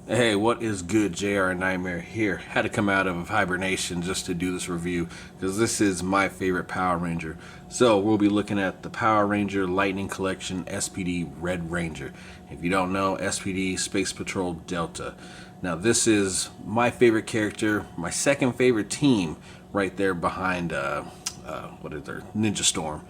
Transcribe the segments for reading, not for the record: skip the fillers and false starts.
Hey, what is good? JR Nightmare here. Had to come out of hibernation just to do this review because this is my favorite Power Ranger. So we'll be looking at the Power Ranger Lightning Collection SPD Red Ranger. If you don't know, SPD Space Patrol Delta. Now this is my favorite character, my second favorite team, right there behind what is there, Ninja Storm.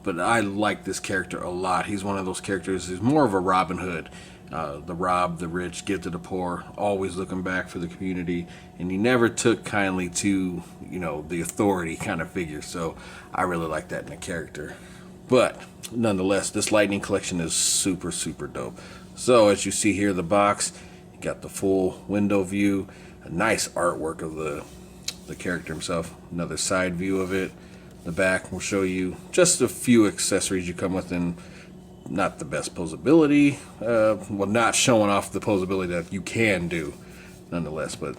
But I like this character a lot. He's one of those characters who's more of a Robin Hood. The rob the rich, give to the poor, always looking back for the community, and he never took kindly to, the authority kind of figure. So I really like that in a character. But nonetheless, this Lightning collection is super, super dope. So as you see here, the box, you got the full window view, a nice artwork of the character himself, another side view of it. The back will show you just a few accessories you come with, and not the best posability, well, not showing off the posability that you can do nonetheless, but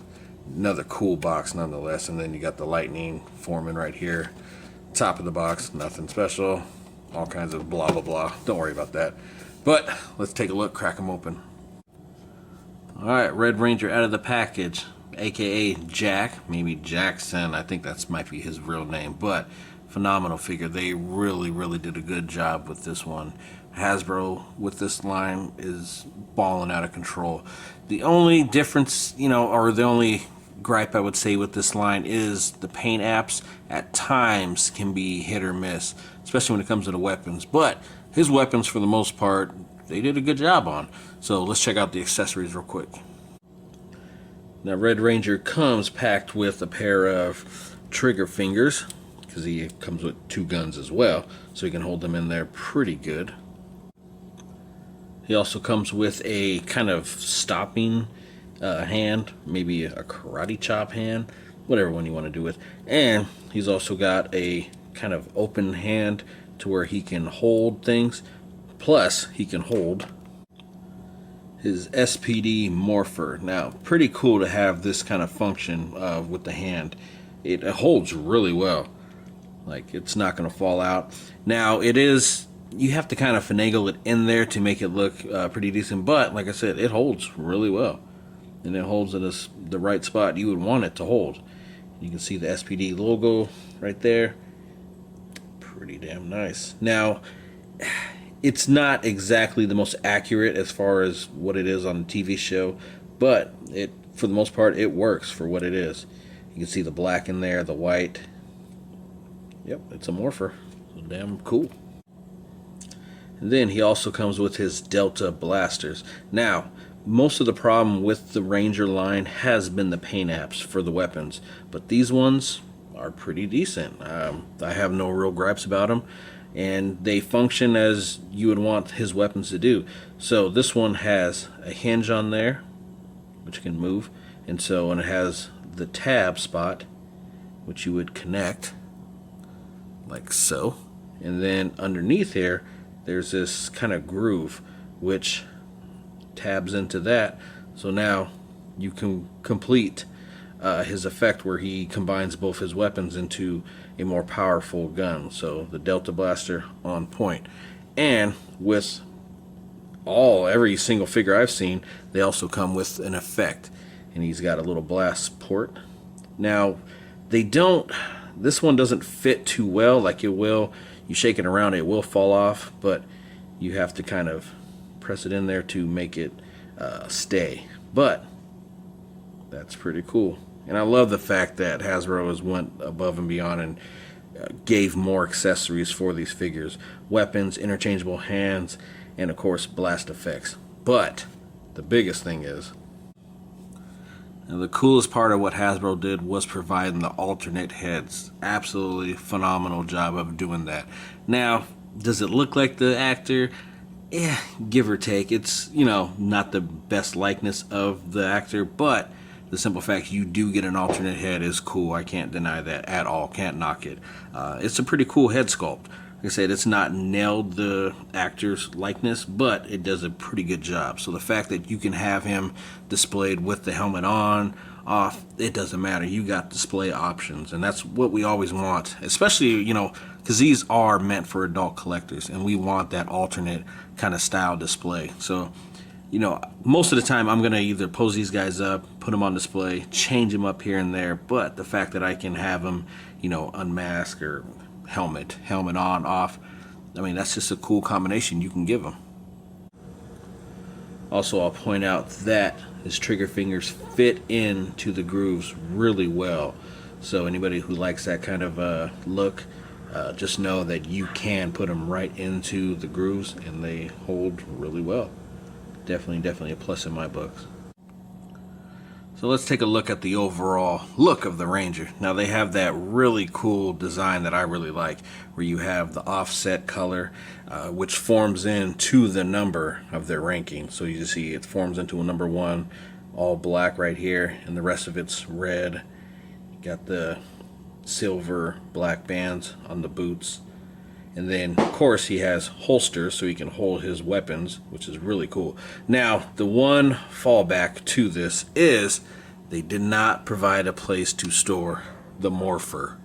another cool box nonetheless. And then you got the lightning forming right here, top of the box, nothing special, all kinds of blah blah blah, don't worry about that. But let's take a look, crack them open. All right, Red Ranger out of the package, aka Jack, maybe Jackson, I think that's might be his real name, but phenomenal figure. They really did a good job with this one. Hasbro with this line is balling out of control. The only difference, or the only gripe I would say with this line is the paint apps at times can be hit or miss, especially when it comes to the weapons. But his weapons, for the most part, they did a good job on. So let's check out the accessories real quick. Now, Red Ranger comes packed with a pair of trigger fingers, because he comes with two guns as well, so he can hold them in there pretty good. He also comes with a kind of stopping hand, maybe a karate chop hand, whatever one you want to do with. And he's also got a kind of open hand to where he can hold things. Plus, he can hold his SPD Morford. Now, pretty cool to have this kind of function with the hand. It holds really well. Like, it's not going to fall out. Now, you have to kind of finagle it in there to make it look pretty decent. But, like I said, it holds really well. And it holds in the right spot you would want it to hold. You can see the SPD logo right there. Pretty damn nice. Now, it's not exactly the most accurate as far as what it is on the TV show. But, for the most part, it works for what it is. You can see the black in there, the white. Yep, it's a morpher. So damn cool. And then he also comes with his Delta blasters. Now, most of the problem with the Ranger line has been the paint apps for the weapons, but these ones are pretty decent. I have no real gripes about them, and they function as you would want his weapons to do. So this one has a hinge on there, which can move, and it has the tab spot, which you would connect like so, and then underneath here there's this kind of groove which tabs into that. So now you can complete his effect where he combines both his weapons into a more powerful gun. So the Delta blaster on point. And with every single figure I've seen, they also come with an effect, and he's got a little blast port. Now, this one doesn't fit too well. Like, it will, you shake it around, it will fall off, but you have to kind of press it in there to make it stay. But that's pretty cool. And I love the fact that Hasbro has went above and beyond and gave more accessories for these figures. Weapons, interchangeable hands, and of course blast effects. But the biggest thing is, now, the coolest part of what Hasbro did was providing the alternate heads. Absolutely phenomenal job of doing that. Now, does it look like the actor? Give or take. It's, not the best likeness of the actor, but the simple fact you do get an alternate head is cool. I can't deny that at all. Can't knock it. It's a pretty cool head sculpt. Like I said, it's not nailed the actor's likeness, but it does a pretty good job. So the fact that you can have him displayed with the helmet on, off, it doesn't matter. You got display options, and that's what we always want, especially, because these are meant for adult collectors, and we want that alternate kind of style display. So you know, most of the time I'm going to either pose these guys up, put them on display, change them up here and there, but the fact that I can have them, you know, unmask or helmet on, off, I mean, that's just a cool combination you can give them. Also, I'll point out that his trigger fingers fit into the grooves really well. So anybody who likes that kind of look, just know that you can put them right into the grooves and they hold really well. Definitely a plus in my books. So let's take a look at the overall look of the Ranger. Now they have that really cool design that I really like, where you have the offset color, which forms into the number of their ranking. So you see it forms into a number 1, all black right here, and the rest of it's red. You got the silver black bands on the boots. And then, of course, he has holsters so he can hold his weapons, which is really cool. Now, the one fallback to this is they did not provide a place to store the Morford.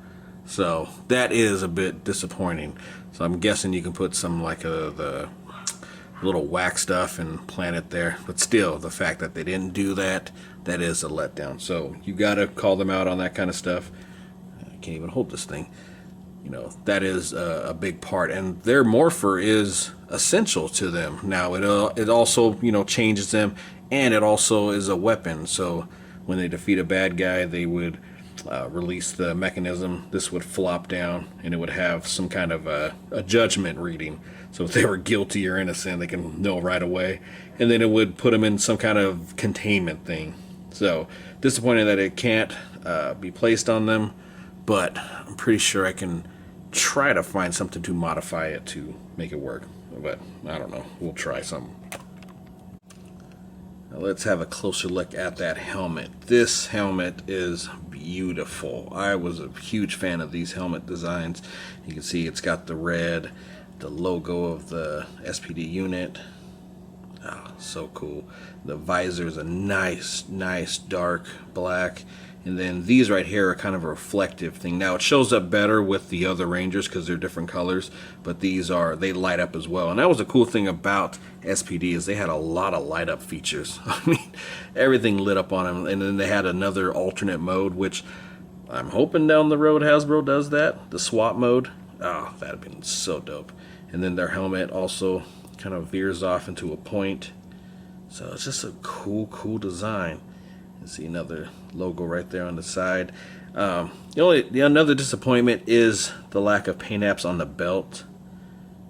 So that is a bit disappointing. So I'm guessing you can put some like the little wax stuff and plant it there. But still, the fact that they didn't do that, that is a letdown. So you got to call them out on that kind of stuff. I can't even hold this thing. You know, that is a big part, and their Morford is essential to them. Now it also, you know, changes them, and it also is a weapon. So when they defeat a bad guy, they would release the mechanism. This would flop down, and it would have some kind of a judgment reading. So if they were guilty or innocent, they can know right away, and then it would put them in some kind of containment thing. So disappointed that it can't be placed on them, but I'm pretty sure I can try to find something to modify it to make it work. But I don't know, we'll try something. Now let's have a closer look at that helmet. This helmet is beautiful. I was a huge fan of these helmet designs. You can see it's got the red, the logo of the SPD unit. Oh, so cool. The visor is a nice dark black. And then these right here are kind of a reflective thing. Now it shows up better with the other Rangers because they're different colors, but these they light up as well. And that was a cool thing about SPD, is they had a lot of light up features. I mean, everything lit up on them. And then they had another alternate mode, which I'm hoping down the road Hasbro does that, the swap mode. Oh, that'd been so dope. And then their helmet also kind of veers off into a point. So it's just a cool design. You see another logo right there on the side. Another disappointment is the lack of paint apps on the belt.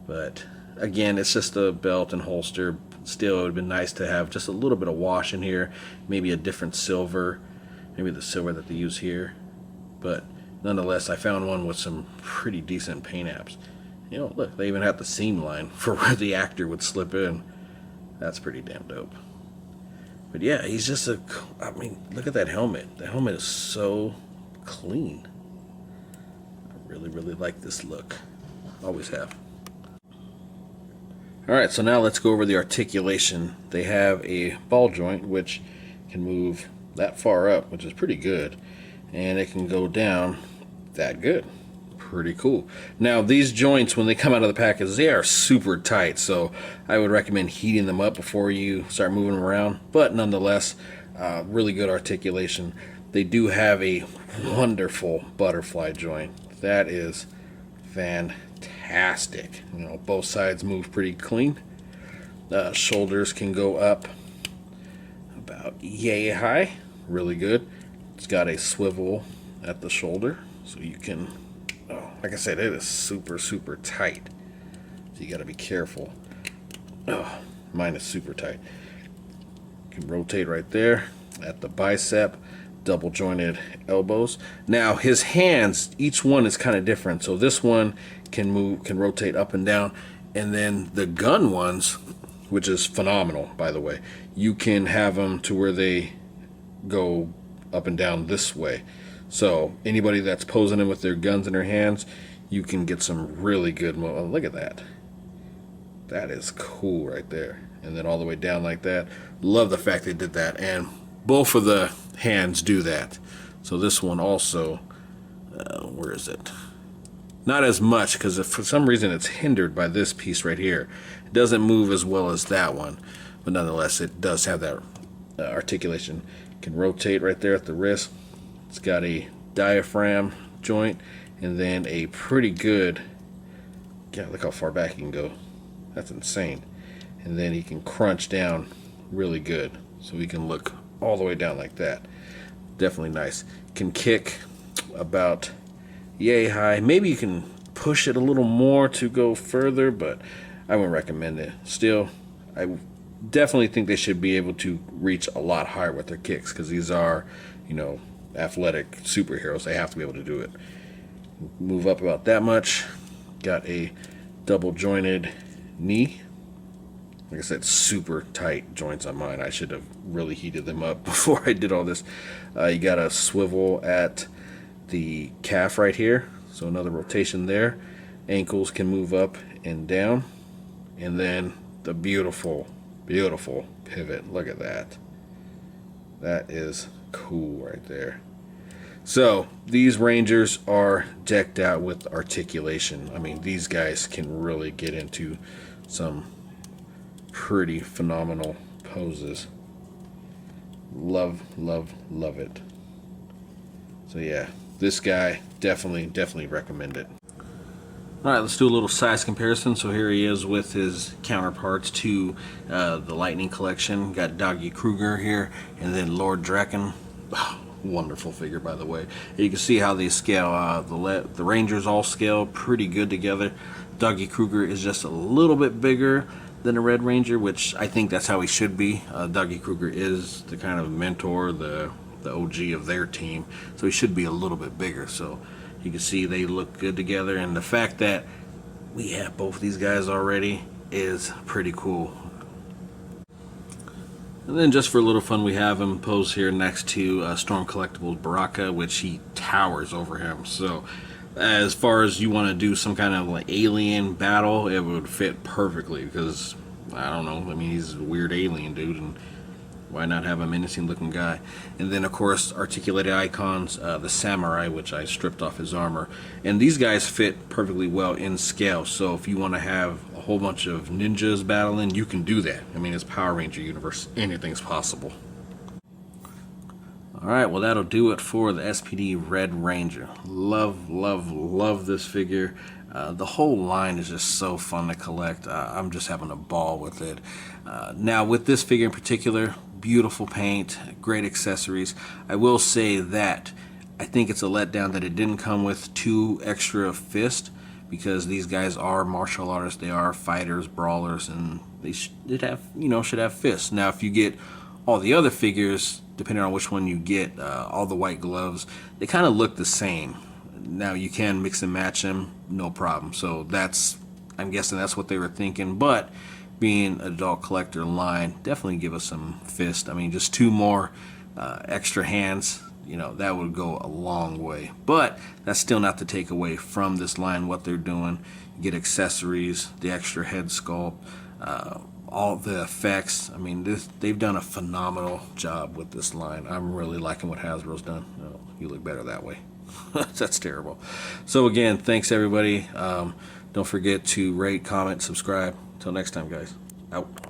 But again, it's just a belt and holster. Still, it would have been nice to have just a little bit of wash in here. Maybe a different silver. Maybe the silver that they use here. But nonetheless, I found one with some pretty decent paint apps. You know, look, they even have the seam line for where the actor would slip in. That's pretty damn dope. But yeah, he's just I mean, look at that helmet. The helmet is so clean. I really like this look. Always have. Alright, so now let's go over the articulation. They have a ball joint which can move that far up, which is pretty good. And it can go down that good. Pretty cool. Now these joints, when they come out of the package, they are super tight, so I would recommend heating them up before you start moving them around. But nonetheless, really good articulation. They do have a wonderful butterfly joint. That is fantastic. You know, both sides move pretty clean. Shoulders can go up about yay high. Really good. It's got a swivel at the shoulder, so you can, like I said, it is super tight. So you got to be careful. Oh, mine is super tight. You can rotate right there at the bicep. Double jointed elbows. Now his hands, each one is kind of different. So this one can rotate up and down, and then the gun ones, which is phenomenal, by the way, you can have them to where they go up and down this way. So anybody that's posing them with their guns in their hands, you can get some really good look at that. That is cool right there. And then all the way down like that. Love the fact they did that. And both of the hands do that. So this one also, where is it? Not as much, because for some reason it's hindered by this piece right here. It doesn't move as well as that one. but nonetheless, it does have that articulation. Can rotate right there at the wrist. It's got a diaphragm joint, and then a pretty good, yeah, look how far back you can go. That's insane. And then he can crunch down really good, so he can look all the way down like that. Definitely nice. Can kick about yay high. Maybe you can push it a little more to go further, but I wouldn't recommend it. Still, I definitely think they should be able to reach a lot higher with their kicks, because these are, you know, athletic superheroes. They have to be able to do it. Move up about that much. Got a double jointed knee. Like I said, super tight joints on mine. I should have really heated them up before I did all this. You got a swivel at the calf right here, so another rotation there. Ankles can move up and down, and then the beautiful pivot. Look at that. That is cool right there. So these Rangers are decked out with articulation. I mean, these guys can really get into some pretty phenomenal poses. Love it. So yeah, this guy, definitely recommend it. Alright, let's do a little size comparison. So here he is with his counterparts to the Lightning Collection. Got Doggy Kruger here, and then Lord Draken. Oh, wonderful figure, by the way. You can see how they scale. The Rangers all scale pretty good together. Doggy Kruger is just a little bit bigger than a Red Ranger, which I think that's how he should be. Doggy Kruger is the kind of mentor, the OG of their team, so he should be a little bit bigger. So you can see they look good together, and the fact that we have both these guys already is pretty cool. And then just for a little fun, we have him posed here next to Storm Collectibles Baraka, which he towers over him. So as far as you want to do some kind of like alien battle, it would fit perfectly, because I don't know, I mean, he's a weird alien dude, and why not have a menacing looking guy? And then of course articulated icons, the samurai, which I stripped off his armor, and these guys fit perfectly well in scale. So if you want to have a whole bunch of ninjas battling, you can do that. I mean, it's Power Ranger universe, anything's possible. Alright, well, that'll do it for the SPD Red Ranger. Love this figure. The whole line is just so fun to collect. I'm just having a ball with it. Now, with this figure in particular, beautiful paint, great accessories. I will say that I think it's a letdown that it didn't come with 2 extra fists, because these guys are martial artists. They are fighters, brawlers, and they should have fists. Now, if you get all the other figures, depending on which one you get, all the white gloves, they kind of look the same. Now you can mix and match them, no problem. So I'm guessing that's what they were thinking. But being an adult collector line, definitely give us some fist. I mean, just 2 more extra hands, that would go a long way. But that's still not to take away from this line what they're doing. You get accessories, the extra head sculpt, all the effects. I mean, they've done a phenomenal job with this line. I'm really liking what Hasbro's done. Oh, you look better that way. That's terrible. So again, thanks everybody. Don't forget to rate, comment, subscribe. Until next time, guys. Out.